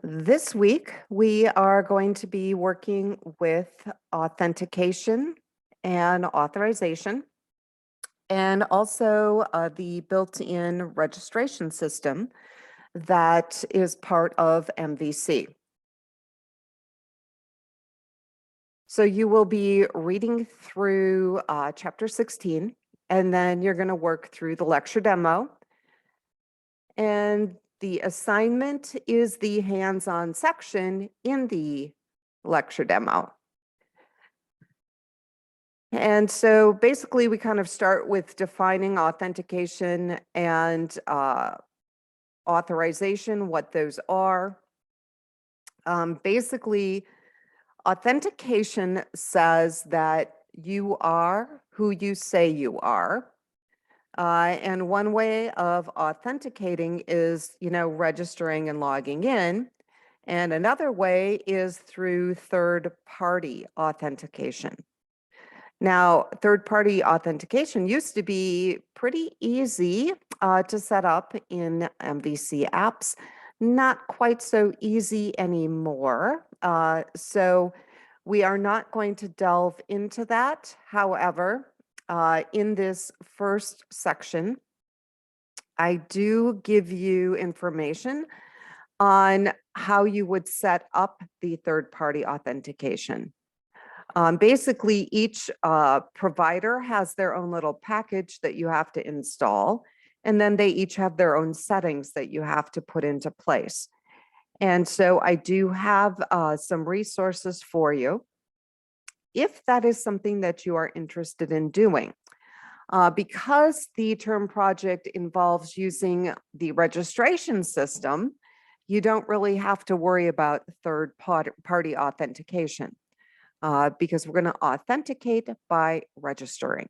This week, we are going to be working with authentication and authorization, and also the built-in registration system that is part of MVC. So you will be reading through chapter 16, and then you're going to work through the lecture demo. And the assignment is the hands-on section in the lecture demo. And so basically, we kind of start with defining authentication and authorization, what those are. Basically, authentication says that you are who you say you are. And one way of authenticating is, registering and logging in. And another way is through third-party authentication. Now, third-party authentication used to be pretty easy to set up in MVC apps. Not quite so easy anymore. So we are not going to delve into that. However, in this first section, I do give you information on how you would set up the third-party authentication. Basically, each provider has their own little package that you have to install, and then they each have their own settings that you have to put into place. And so I do have some resources for you if that is something that you are interested in doing. Because the term project involves using the registration system, you don't really have to worry about third-party authentication. Because we're going to authenticate by registering.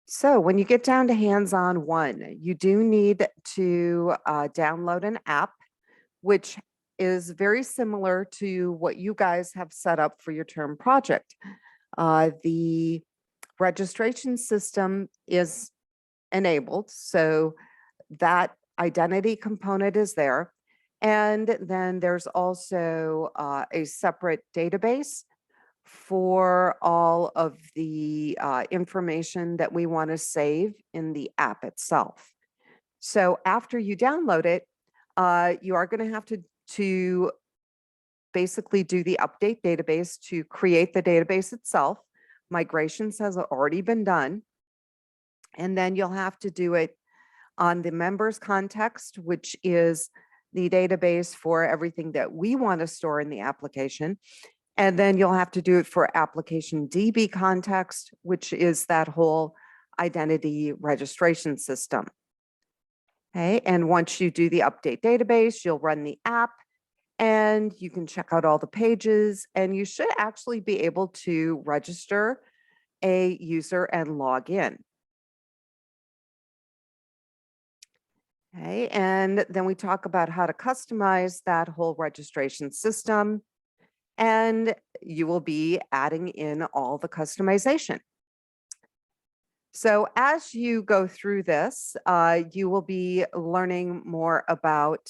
So when you get down to hands-on 1, you do need to download an app, which is very similar to what you guys have set up for your term project. The registration system is enabled, so that identity component is there. And then there's also a separate database for all of the information that we want to save in the app itself. So after you download it, you are going to have to basically do the update database to create the database itself. Migrations has already been done. And then you'll have to do it on the members context, which is the database for everything that we want to store in the application. And then you'll have to do it for application DB context, which is that whole identity registration system. Okay, and once you do the update database, you'll run the app and you can check out all the pages, and you should actually be able to register a user and log in. Okay, and then we talk about how to customize that whole registration system, and you will be adding in all the customization. So as you go through this, you will be learning more about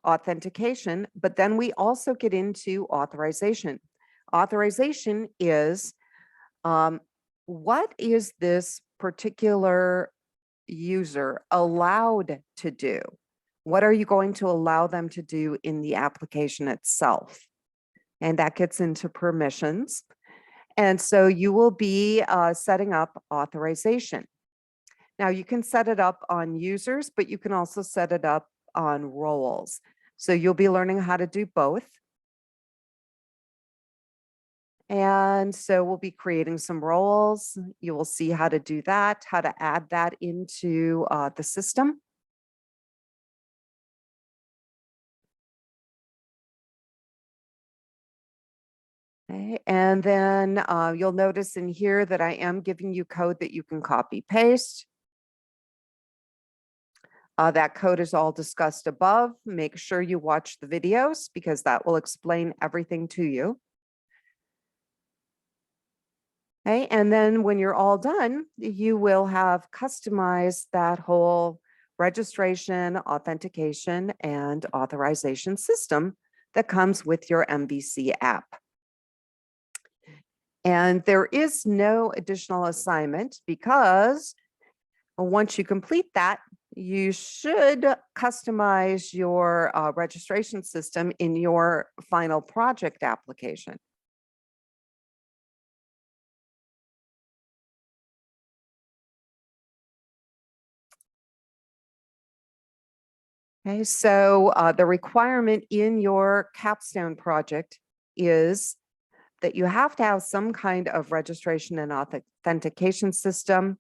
authentication, but then we also get into authorization. Authorization is what is this particular user allowed to do? What are you going to allow them to do in the application itself? And that gets into permissions. And so you will be setting up authorization. Now you can set it up on users, but you can also set it up on roles. So you'll be learning how to do both. And so we'll be creating some roles. You will see how to do that, how to add that into the system. Okay. And then you'll notice in here that I am giving you code that you can copy paste. That code is all discussed above. Make sure you watch the videos because that will explain everything to you. Okay, and then when you're all done, you will have customized that whole registration, authentication, and authorization system that comes with your MVC app. And there is no additional assignment because once you complete that, you should customize your registration system in your final project application. Okay, so the requirement in your capstone project is that you have to have some kind of registration and authentication system,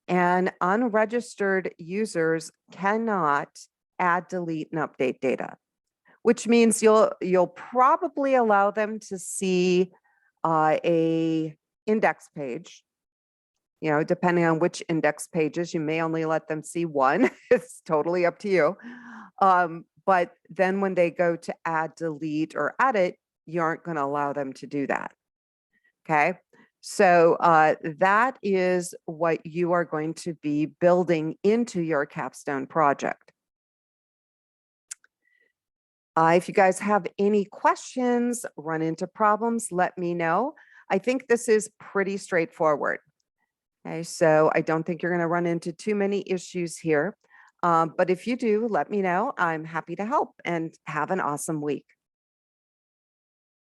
and unregistered users cannot add, delete, and update data, which means you'll probably allow them to see a index page. You know, depending on which index pages, you may only let them see one. It's totally up to you. But then when they go to add, delete, or edit, you aren't going to allow them to do that. Okay. So that is what you are going to be building into your capstone project. If you guys have any questions, run into problems, let me know. I think this is pretty straightforward. Okay, so I don't think you're going to run into too many issues here. But if you do, let me know. I'm happy to help, and have an awesome week.